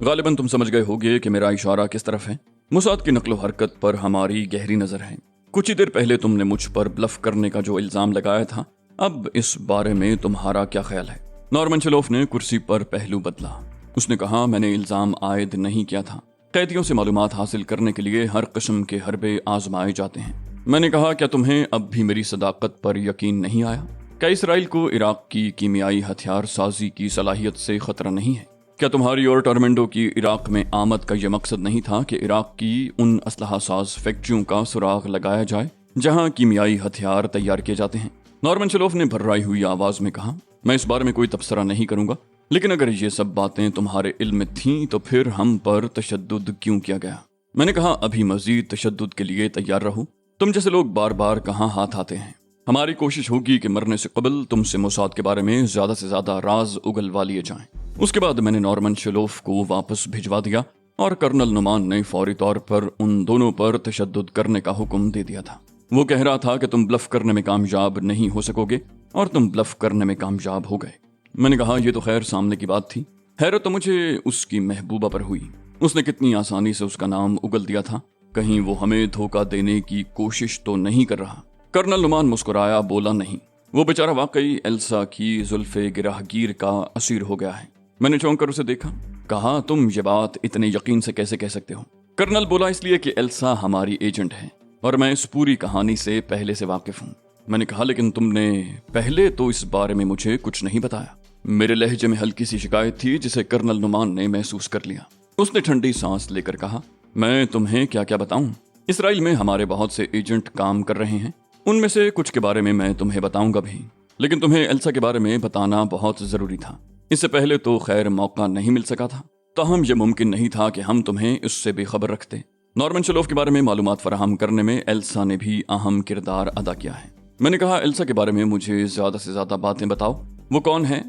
غالباً تم سمجھ گئے ہوگے کہ میرا اشارہ کس طرف ہے۔ موساد کی نقل و حرکت پر ہماری گہری نظر ہے۔ کچھ ہی دیر پہلے تم نے مجھ پر بلف کرنے کا جو الزام لگایا تھا، اب اس بارے میں تمہارا کیا خیال ہے؟ نارمن چلوف نے کرسی پر پہلو بدلا۔ اس نے کہا، میں نے الزام عائد نہیں کیا تھا۔ قیدیوں سے معلومات حاصل کرنے کے لیے ہر قسم کے حربے آزمائے جاتے ہیں۔ میں نے کہا، کیا تمہیں اب بھی میری صداقت پر یقین نہیں آیا؟ کیا اسرائیل کو عراق کی کیمیائی ہتھیار سازی کی صلاحیت سے خطرہ نہیں ہے؟ کیا تمہاری اور ٹورمنڈو کی عراق میں آمد کا یہ مقصد نہیں تھا کہ عراق کی ان اسلحہ ساز فیکٹریوں کا سراغ لگایا جائے جہاں کیمیائی ہتھیار تیار کیے جاتے ہیں؟ نارمن چلوف نے بھررائی ہوئی آواز میں کہا، میں اس بارے میں کوئی تبصرہ نہیں کروں گا، لیکن اگر یہ سب باتیں تمہارے علم میں تھیں تو پھر ہم پر تشدد کیوں کیا گیا؟ میں نے کہا، ابھی مزید تشدد کے لیے تیار رہو۔ تم جیسے لوگ بار بار کہاں ہاتھ آتے ہیں۔ ہماری کوشش ہوگی کہ مرنے سے قبل تم سے موساد کے بارے میں زیادہ سے زیادہ راز اگلوا لیے جائیں۔ اس کے بعد میں نے نارمن چلوف کو واپس بھجوا دیا اور کرنل نعمان نے فوری طور پر ان دونوں پر تشدد کرنے کا حکم دے دیا تھا۔ وہ کہہ رہا تھا کہ تم بلف کرنے میں کامیاب نہیں ہو سکو گے، اور تم بلف کرنے میں کامیاب ہو گئے۔ میں نے کہا، یہ تو خیر سامنے کی بات تھی۔ حیرت تو مجھے اس کی محبوبہ پر ہوئی۔ اس نے کتنی آسانی سے اس کا نام اگل دیا تھا۔ کہیں وہ ہمیں دھوکہ دینے کی کوشش تو نہیں کر رہا؟ کرنل نعمان مسکرایا، بولا نہیں، وہ بیچارہ واقعی ایلسا کی زلف گرہ گیر کا اسیر ہو گیا ہے۔ میں نے چونک کر اسے دیکھا، کہا، تم یہ بات اتنے یقین سے کیسے کہہ سکتے ہو؟ کرنل بولا، اس لیے کہ ایلسا ہماری ایجنٹ ہے اور میں اس پوری کہانی سے پہلے سے واقف ہوں۔ میں نے کہا، لیکن تم نے پہلے تو اس بارے میں مجھے کچھ نہیں بتایا۔ میرے لہجے میں ہلکی سی شکایت تھی جسے کرنل نعمان نے محسوس کر لیا۔ اس نے ٹھنڈی سانس لے کر کہا، میں تمہیں کیا کیا بتاؤں؟ اسرائیل میں ہمارے بہت سے ایجنٹ کام کر رہے ہیں، ان میں سے کچھ کے بارے میں تمہیں بتاؤں گا بھی، لیکن تمہیں ایلسا کے بارے میں بتانا بہت ضروری تھا۔ اس سے پہلے تو خیر موقع نہیں مل سکا تھا، تاہم یہ ممکن نہیں تھا کہ ہم تمہیں اس سے بے خبر رکھتے۔ نارمن چلوف کے بارے میں معلومات فراہم کرنے میں ایلسا نے بھی اہم کردار ادا کیا ہے۔ میں نے کہا، ایلسا کے بارے میں مجھے زیادہ سے زیادہ باتیں بتاؤ۔ وہ کون ہے؟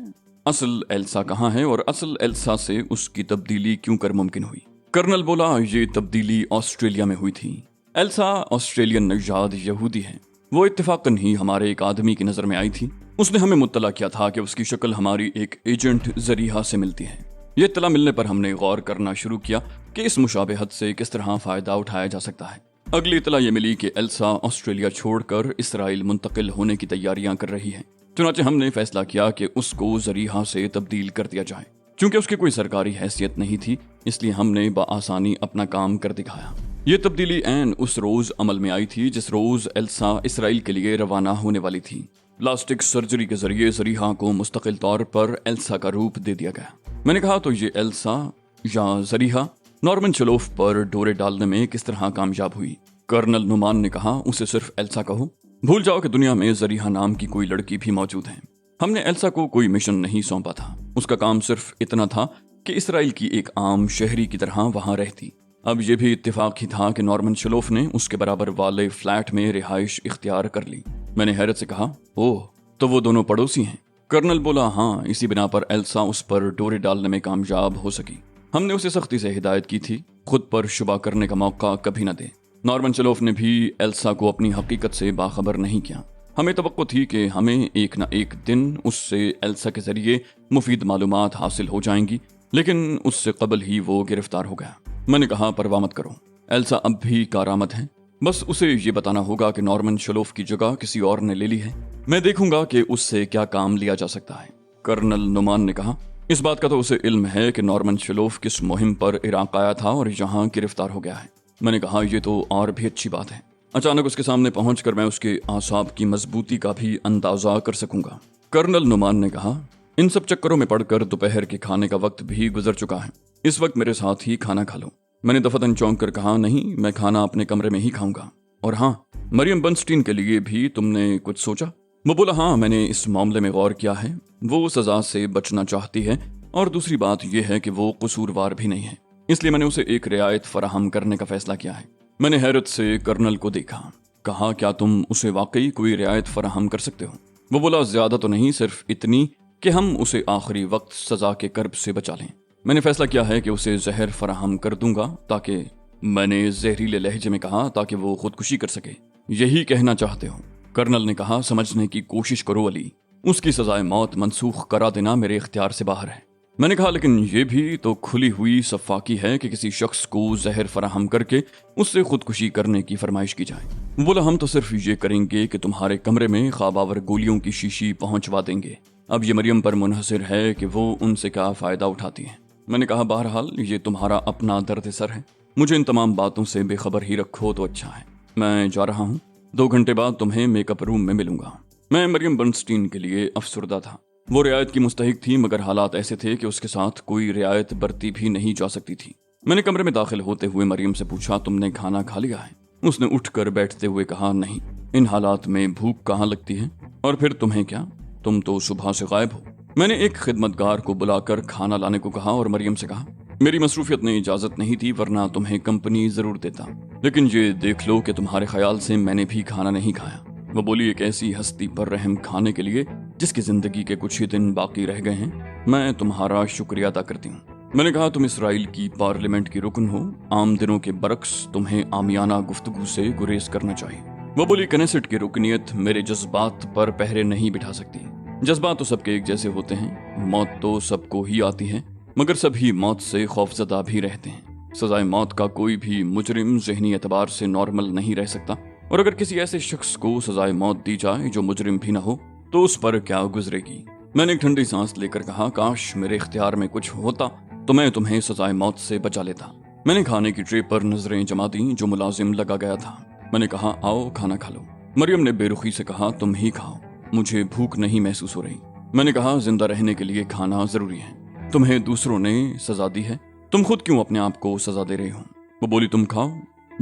اصل ایلسا کہاں ہے اور اصل ایلسا سے اس کی تبدیلی کیوں کر ممکن ہوئی؟ کرنل بولا، یہ تبدیلی آسٹریلیا میں ہوئی تھی۔ ایلسا آسٹریلین نژاد یہودی ہے۔ وہ اتفاقاً ہی ہمارے ایک آدمی کی نظر میں آئی تھی۔ اس نے ہمیں مطلع کیا تھا کہ اس کی شکل ہماری ایک ایجنٹ ذریحہ سے ملتی ہے۔ یہ اطلاع ملنے پر ہم نے غور کرنا شروع کیا کہ اس مشابہت سے کس طرح فائدہ اٹھایا جا سکتا ہے۔ اگلی اطلاع یہ ملی کہ ایلسا آسٹریلیا چھوڑ کر اسرائیل منتقل ہونے کی تیاریاں کر رہی ہے۔ چنانچہ ہم نے فیصلہ کیا کہ اس کو ذریحہ سے تبدیل کر دیا جائے۔ چونکہ اس کی کوئی سرکاری حیثیت نہیں تھی، اس لیے ہم نے بآسانی اپنا کام کر دکھایا۔ یہ تبدیلی عین اس روز عمل میں آئی تھی جس روز ایلسا اسرائیل کے لیے روانہ ہونے والی تھی۔ پلاسٹک سرجری کے ذریعے ذریحہ کو مستقل طور پر ایلسا کا روپ دے دیا گیا۔ میں نے کہا، تو یہ ایلسا یا ذریحہ نارمن چلوف پر ڈورے ڈالنے میں کس طرح کامیاب ہوئی؟ کرنل نعمان نے کہا، اسے صرف ایلسا کہو۔ بھول جاؤ کہ دنیا میں ذریحہ نام کی کوئی لڑکی بھی موجود ہے۔ ہم نے ایلسا کو کوئی مشن نہیں سونپا تھا۔ اس کا کام صرف اتنا تھا کہ اسرائیل کی ایک عام شہری کی طرح وہاں رہتی۔ اب یہ بھی اتفاق ہی تھا کہ نارمن چلوف نے اس کے برابر والے فلیٹ میں رہائش اختیار کر لی۔ میں نے حیرت سے کہا، اوہ، تو وہ دونوں پڑوسی ہیں؟ کرنل بولا، ہاں، اسی بنا پر ایلسا اس پر ڈورے ڈالنے میں کامیاب ہو سکی۔ ہم نے اسے سختی سے ہدایت کی تھی، خود پر شبہ کرنے کا موقع کبھی نہ دے۔ نارمن چلوف نے بھی ایلسا کو اپنی حقیقت سے باخبر نہیں کیا۔ ہمیں توقع تھی کہ ہمیں ایک نہ ایک دن اس سے ایلسا کے ذریعے مفید معلومات حاصل ہو جائیں گی، لیکن اس سے قبل ہی وہ گرفتار ہو گیا۔ میں نے کہا، پرواہ مت کرو، ایلسا اب بھی کارآمد ہے، بس اسے یہ بتانا ہوگا کہ نارمن چلوف کی جگہ کسی اور نے لے لی ہے۔ میں دیکھوں گا کہ اس سے کیا کام لیا جا سکتا ہے۔ کرنل نعمان نے کہا، اس بات کا تو اسے علم ہے کہ نارمن چلوف کس مہم پر عراق آیا تھا اور یہاں گرفتار ہو گیا ہے۔ میں نے کہا، یہ تو اور بھی اچھی بات ہے۔ اچانک اس کے سامنے پہنچ کر میں اس کے اعصاب کی مضبوطی کا بھی اندازہ کر سکوں گا۔ کرنل نعمان نے کہا، ان سب چکروں میں پڑھ کر دوپہر کے کھانے کا وقت بھی گزر چکا ہے، اس وقت میرے ساتھ ہی کھانا کھا لو۔ میں نے دفتن چونک کر کہا، نہیں، میں کھانا اپنے کمرے میں ہی کھاؤں گا۔ اور ہاں، مریم برنسٹین کے لیے بھی تم نے کچھ سوچا؟ وہ بولا، ہاں، میں نے اس معاملے میں غور کیا ہے۔ وہ سزا سے بچنا چاہتی ہے، اور دوسری بات یہ ہے کہ وہ قصوروار بھی نہیں ہے، اس لیے میں نے اسے ایک رعایت فراہم کرنے کا فیصلہ کیا ہے۔ میں نے حیرت سے کرنل کو دیکھا، کہا، کیا تم اسے واقعی کوئی رعایت فراہم کر سکتے ہو؟ وہ بولا، زیادہ تو نہیں، صرف اتنی کہ ہم اسے آخری وقت سزا کے کرب سے بچا لیں۔ میں نے فیصلہ کیا ہے کہ اسے زہر فراہم کر دوں گا، تاکہ، میں نے زہریلے لہجے میں کہا، تاکہ وہ خودکشی کر سکے۔ یہی کہنا چاہتے ہو؟ کرنل نے کہا، سمجھنے کی کوشش کرو علی، اس کی سزائے موت منسوخ کرا دینا میرے اختیار سے باہر ہے۔ میں نے کہا لیکن یہ بھی تو کھلی ہوئی سفاکی ہے کہ کسی شخص کو زہر فراہم کر کے اس سے خودکشی کرنے کی فرمائش کی جائے۔ وہ بولا ہم تو صرف یہ کریں گے کہ تمہارے کمرے میں خواب آور گولیوں کی شیشی پہنچوا دیں گے، اب یہ مریم پر منحصر ہے کہ وہ ان سے کیا فائدہ اٹھاتی ہے۔ میں نے کہا بہرحال یہ تمہارا اپنا درد سر ہے، مجھے ان تمام باتوں سے بے خبر ہی رکھو تو اچھا ہے۔ میں جا رہا ہوں، 2 گھنٹے بعد تمہیں میک اپ روم میں ملوں گا۔ میں مریم برنسٹین کے لیے افسردہ تھا۔ وہ رعایت کی مستحق تھی مگر حالات ایسے تھے کہ اس کے ساتھ کوئی رعایت برتی بھی نہیں جا سکتی تھی۔ میں نے کمرے میں داخل ہوتے ہوئے مریم سے پوچھا تم نے کھانا کھا لیا ہے؟ اس نے اٹھ کر بیٹھتے ہوئے کہا نہیں، ان حالات میں بھوک کہاں لگتی ہے، اور پھر تمہیں کیا، تم تو صبح سے غائب ہو۔ میں نے ایک خدمتگار کو بلا کر کھانا لانے کو کہا اور مریم سے کہا میری مصروفیت نے اجازت نہیں تھی ورنہ تمہیں کمپنی ضرور دیتا، لیکن یہ دیکھ لو کہ تمہارے خیال سے میں نے بھی کھانا نہیں کھایا۔ وہ بولی ایک ایسی ہستی پر رحم کھانے کے لیے جس کی زندگی کے کچھ ہی دن باقی رہ گئے ہیں میں تمہارا شکریہ ادا کرتی ہوں۔ میں نے کہا تم اسرائیل کی پارلیمنٹ کی رکن ہو، عام دنوں کے برعکس تمہیں عامیانہ گفتگو سے گریز کرنا چاہیے۔ وہ بولی کنیسٹ کی رکنیت میرے جذبات پر پہرے نہیں بٹھا سکتی، جذبات تو سب کے ایک جیسے ہوتے ہیں، موت تو سب کو ہی آتی ہے مگر سبھی موت سے خوفزدہ بھی رہتے ہیں۔ سزائے موت کا کوئی بھی مجرم ذہنی اعتبار سے نارمل نہیں رہ سکتا، اور اگر کسی ایسے شخص کو سزائے موت دی جائے جو مجرم بھی نہ ہو تو اس پر کیا گزرے گی۔ میں نے ایک ٹھنڈی سانس لے کر کہا کاش میرے اختیار میں کچھ ہوتا تو میں تمہیں سزائے موت سے بچا لیتا۔ میں نے کھانے کی ٹرے پر نظریں جما دیں جو ملازم لگا گیا تھا۔ میں نے کہا آؤ کھانا کھا لو۔ مریم نے بے رخی سے کہا تم ہی کھاؤ، مجھے بھوک نہیں محسوس ہو رہی۔ میں نے کہا زندہ رہنے کے لیے کھانا ضروری ہے، تمہیں دوسروں نے سزا دی ہے، تم خود کیوں اپنے آپ کو سزا دے رہے ہو؟ وہ بولی تم کھاؤ،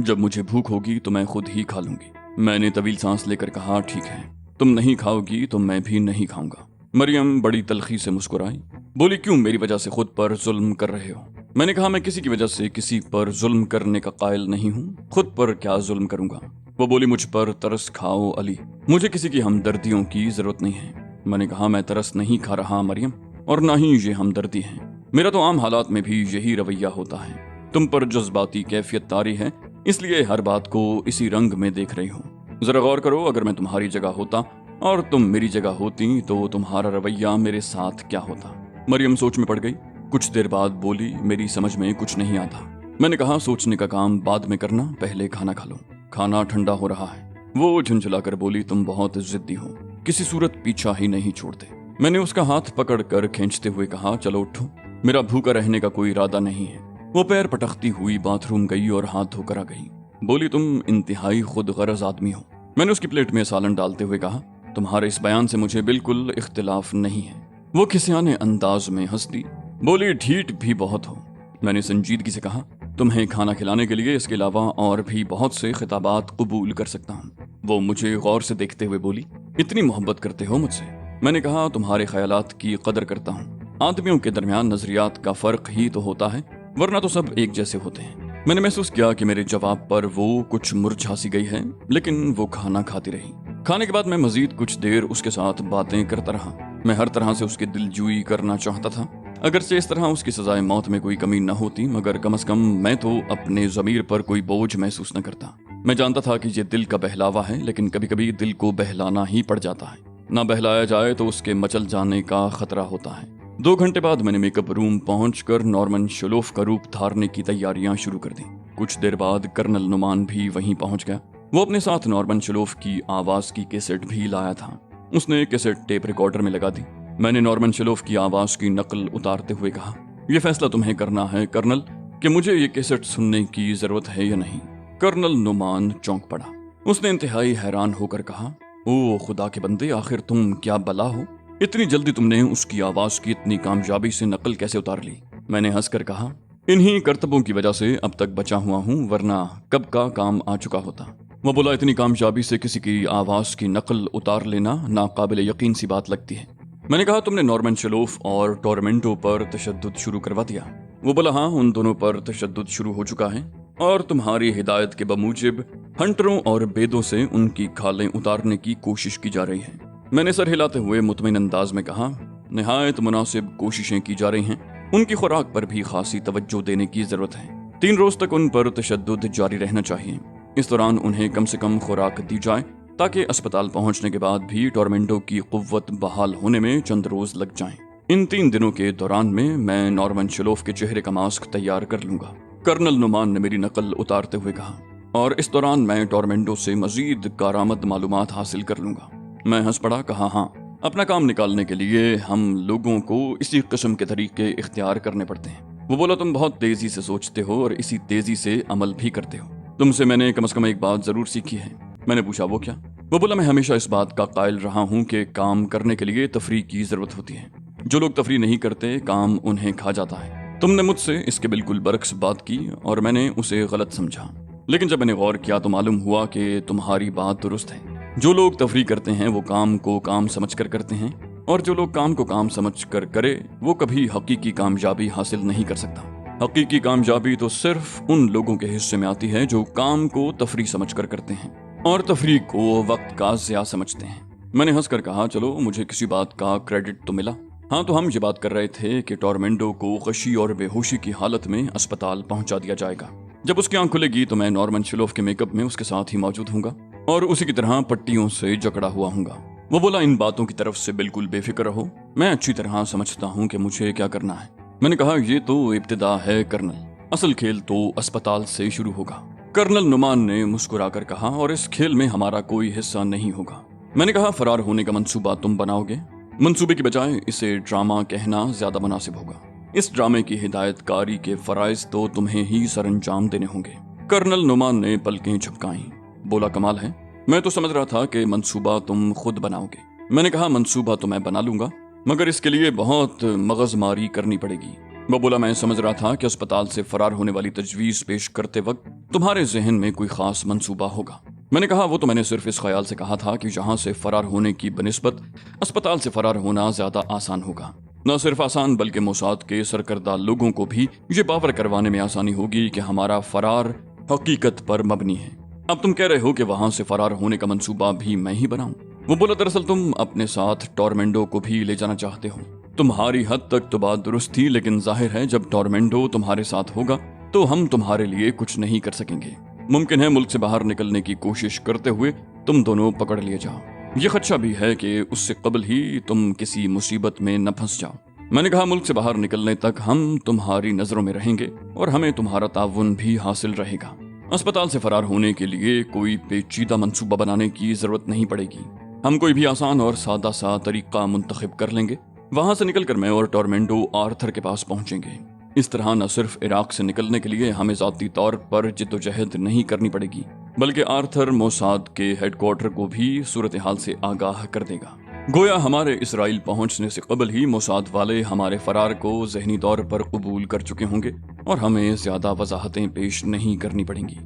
جب مجھے بھوک ہوگی تو میں خود ہی کھا لوں گی۔ میں نے طویل سانس لے کر کہا ٹھیک ہے، تم نہیں کھاؤ گی تو میں بھی نہیں کھاؤں گا۔ مریم بڑی تلخی سے مسکرائی، بولی کیوں میری وجہ سے خود پر ظلم کر رہے ہو؟ میں نے کہا میں کسی کی وجہ سے کسی پر ظلم کرنے کا قائل نہیں ہوں، خود پر کیا ظلم کروں گا؟ وہ بولی مجھ پر ترس کھاؤ علی، مجھے کسی کی ہمدردیوں کی ضرورت نہیں ہے۔ میں نے کہا میں ترس نہیں کھا رہا مریم، اور نہ ہی یہ ہمدردی ہے، میرا تو عام حالات میں بھی یہی رویہ ہوتا ہے۔ تم پر جذباتی کیفیت طاری ہے اس لیے ہر بات کو اسی رنگ میں دیکھ رہی ہو۔ ذرا غور کرو اگر میں تمہاری جگہ ہوتا اور تم میری جگہ ہوتی تو تمہارا رویہ میرے ساتھ کیا ہوتا؟ مریم سوچ میں پڑ گئی، کچھ دیر بعد بولی میری سمجھ میں کچھ نہیں آتا۔ میں نے کہا سوچنے کا کام بعد میں کرنا، پہلے کھانا کھا لو، کھانا ٹھنڈا ہو رہا ہے۔ وہ جھنجھلا کر بولی تم بہت ضدی ہو، کسی صورت پیچھا ہی نہیں چھوڑتے۔ میں نے اس کا ہاتھ پکڑ کر کھینچتے ہوئے کہا چلو اٹھو، میرا بھوکا رہنے کا کوئی ارادہ نہیں ہے۔ وہ پیر پٹکتی ہوئی باتھ روم گئی اور ہاتھ دھو کر آ گئی۔ بولی تم انتہائی خود غرض آدمی ہو۔ میں نے اس کی پلیٹ میں سالن ڈالتے ہوئے کہا تمہارے اس بیان سے مجھے بالکل اختلاف نہیں ہے۔ وہ کھسیانے انداز میں ہنس دی، بولی ڈھیٹ بھی بہت ہو۔ میں نے سنجیدگی سے کہا تمہیں کھانا کھلانے کے لیے اس کے علاوہ اور بھی بہت سے خطابات قبول کر سکتا ہوں۔ وہ مجھے غور سے دیکھتے ہوئے بولی اتنی محبت کرتے ہو مجھ سے؟ میں نے کہا تمہارے خیالات کی قدر کرتا ہوں، آدمیوں کے درمیان نظریات کا فرق ہی تو ہوتا ہے ورنہ تو سب ایک جیسے ہوتے ہیں۔ میں نے محسوس کیا کہ میرے جواب پر وہ کچھ مرجھا سی گئی ہے، لیکن وہ کھانا کھاتی رہی۔ کھانے کے بعد میں مزید کچھ دیر اس کے ساتھ باتیں کرتا رہا۔ میں ہر طرح سے اس کی دل جوئی کرنا چاہتا تھا، اگرچہ اس طرح اس کی سزائے موت میں کوئی کمی نہ ہوتی مگر کم از کم میں تو اپنے ضمیر پر کوئی بوجھ محسوس نہ کرتا۔ میں جانتا تھا کہ یہ دل کا بہلاوا ہے، لیکن کبھی کبھی دل کو بہلانا ہی پڑ جاتا ہے، نہ بہلایا جائے تو اس کے مچل جانے کا خطرہ ہوتا ہے۔ 2 گھنٹے بعد میں نے میک اپ روم پہنچ کر نارمن شلوف کا روپ دھارنے کی تیاریاں شروع کر دیں۔ کچھ دیر بعد کرنل نعمان بھی وہیں پہنچ گیا۔ وہ اپنے ساتھ نارمن شلوف کی آواز کی کیسٹ بھی لایا تھا۔ اس نے کیسٹ ٹیپ ریکارڈر میں لگا دی۔ میں نے نارمن شلوف کی آواز کی نقل اتارتے ہوئے کہا یہ فیصلہ تمہیں کرنا ہے کرنل کہ مجھے یہ کیسٹ سننے کی ضرورت ہے یا نہیں۔ کرنل نعمان چونک پڑا۔ اس نے انتہائی حیران ہو کر کہا او خدا کے بندے، آخر تم کیا بلا ہو، اتنی جلدی تم نے اس کی آواز کی اتنی کامیابی سے نقل کیسے اتار لی؟ میں نے ہنس کر کہا انہی کرتبوں کی وجہ سے اب تک بچا ہوا ہوں ورنہ کب کا کام آ چکا ہوتا۔ وہ بولا اتنی کامیابی سے کسی کی آواز کی نقل اتار لینا ناقابل یقین سی بات لگتی ہے۔ میں نے کہا تم نے نارمن شلوف اور ٹورمنٹو پر تشدد شروع کروا دیا؟ وہ بولا ہاں ان دونوں پر تشدد شروع ہو چکا ہے اور تمہاری ہدایت کے بموجب ہنٹروں اور بیدوں سے ان کی کھالیں اتارنے کی کوشش کی جا رہی ہے۔ میں نے سر ہلاتے ہوئے مطمئن انداز میں کہا نہایت مناسب کوششیں کی جا رہی ہیں، ان کی خوراک پر بھی خاصی توجہ دینے کی ضرورت ہے۔ 3 روز تک ان پر تشدد جاری رہنا چاہیے، اس دوران انہیں کم سے کم خوراک دی جائے تاکہ اسپتال پہنچنے کے بعد بھی ٹورمنٹو کی قوت بحال ہونے میں چند روز لگ جائیں۔ ان 3 دنوں کے دوران میں نارمن شلوف کے چہرے کا ماسک تیار کر لوں گا، کرنل نعمان نے میری نقل اتارتے ہوئے کہا، اور اس دوران میں ٹورمینڈو سے مزید کارآمد معلومات حاصل کر لوں گا۔ میں ہنس پڑا، کہا ہاں، اپنا کام نکالنے کے لیے ہم لوگوں کو اسی قسم کے طریقے اختیار کرنے پڑتے ہیں۔ وہ بولا، تم بہت تیزی سے سوچتے ہو اور اسی تیزی سے عمل بھی کرتے ہو۔ تم سے میں نے کم از کم ایک بات ضرور سیکھی ہے۔ میں نے پوچھا، وہ کیا؟ وہ بولا، میں ہمیشہ اس بات کا قائل رہا ہوں کہ کام کرنے کے لیے تفریح کی ضرورت ہوتی ہے۔ جو لوگ تفریح نہیں کرتے، کام انہیں کھا جاتا ہے۔ تم نے مجھ سے اس کے بالکل برعکس بات کی اور میں نے اسے غلط سمجھا، لیکن جب میں نے غور کیا تو معلوم ہوا کہ تمہاری بات درست ہے۔ جو لوگ تفریح کرتے ہیں وہ کام کو کام سمجھ کر کرتے ہیں، اور جو لوگ کام کو کام سمجھ کر کرے وہ کبھی حقیقی کامیابی حاصل نہیں کر سکتا۔ حقیقی کامیابی تو صرف ان لوگوں کے حصے میں آتی ہے جو کام کو تفریح سمجھ کر کرتے ہیں اور تفریح کو وقت کا ضیاع سمجھتے ہیں۔ میں نے ہنس کر کہا، چلو مجھے کسی بات کا کریڈٹ تو ملا۔ ہاں، تو ہم یہ بات کر رہے تھے کہ ٹورمینڈو کو غشی اور بے ہوشی کی حالت میں اسپتال پہنچا دیا جائے گا۔ جب اس کی آنکھ کھلے گی تو میں نارمن شلوف کے میک اپ میں اس کے ساتھ ہی موجود ہوں گا اور اسی کی طرح پٹیوں سے جکڑا ہوا ہوں گا۔ وہ بولا، ان باتوں کی طرف سے بالکل بے فکر رہو، میں اچھی طرح سمجھتا ہوں کہ مجھے کیا کرنا ہے۔ میں نے کہا، یہ تو ابتدا ہے کرنل، اصل کھیل تو اسپتال سے شروع ہوگا۔ کرنل نعمان نے مسکرا کر کہا، اور اس کھیل میں ہمارا کوئی حصہ نہیں ہوگا۔ میں نے کہا، فرار ہونے کا منصوبہ تم بناؤ گے؟ منصوبے کی بجائے اسے ڈرامہ کہنا زیادہ مناسب ہوگا۔ اس ڈرامے کی ہدایت کاری کے فرائض تو تمہیں ہی سر انجام دینے ہوں گے۔ کرنل نعمان نے پلکیں جھپکائیں، بولا، کمال ہے، میں تو سمجھ رہا تھا کہ منصوبہ تم خود بناؤ گے۔ میں نے کہا، منصوبہ تو میں بنا لوں گا، مگر اس کے لیے بہت مغز ماری کرنی پڑے گی۔ وہ بولا، میں سمجھ رہا تھا کہ اسپتال سے فرار ہونے والی تجویز پیش کرتے وقت تمہارے ذہن میں کوئی خاص منصوبہ ہوگا۔ میں نے کہا، وہ تو میں نے صرف اس خیال سے کہا تھا کہ یہاں سے فرار ہونے کی بنسبت اسپتال سے فرار ہونا زیادہ آسان ہوگا۔ نہ صرف آسان بلکہ موساد کے سرکردہ لوگوں کو بھی یہ باور کروانے میں آسانی ہوگی کہ ہمارا فرار حقیقت پر مبنی ہے۔ اب تم کہہ رہے ہو کہ وہاں سے فرار ہونے کا منصوبہ بھی میں ہی بناؤں؟ وہ بولا، دراصل تم اپنے ساتھ ٹورمینڈو کو بھی لے جانا چاہتے ہو۔ تمہاری حد تک تو بات درست تھی، لیکن ظاہر ہے جب ٹورمینڈو تمہارے ساتھ ہوگا تو ہم تمہارے لیے کچھ نہیں کر سکیں گے۔ ممکن ہے ملک سے باہر نکلنے کی کوشش کرتے ہوئے تم دونوں پکڑ لیے جاؤ۔ یہ خدشہ بھی ہے کہ اس سے قبل ہی تم کسی مصیبت میں نہ پھنس جاؤ۔ میں نے کہا، ملک سے باہر نکلنے تک ہم تمہاری نظروں میں رہیں گے اور ہمیں تمہارا تعاون بھی حاصل رہے گا۔ اسپتال سے فرار ہونے کے لیے کوئی پیچیدہ منصوبہ بنانے کی ضرورت نہیں پڑے گی۔ ہم کوئی بھی آسان اور سادہ سا طریقہ منتخب کر لیں گے۔ وہاں سے نکل کر میں اور ٹورمینڈو آرتھر کے پاس پہنچیں گے۔ اس طرح نہ صرف عراق سے نکلنے کے لیے ہمیں ذاتی طور پر جدوجہد نہیں کرنی پڑے گی، بلکہ آرتھر موساد کے ہیڈ کوارٹر کو بھی صورتحال سے آگاہ کر دے گا۔ گویا ہمارے اسرائیل پہنچنے سے قبل ہی موساد والے ہمارے فرار کو ذہنی طور پر قبول کر چکے ہوں گے اور ہمیں زیادہ وضاحتیں پیش نہیں کرنی پڑیں گی۔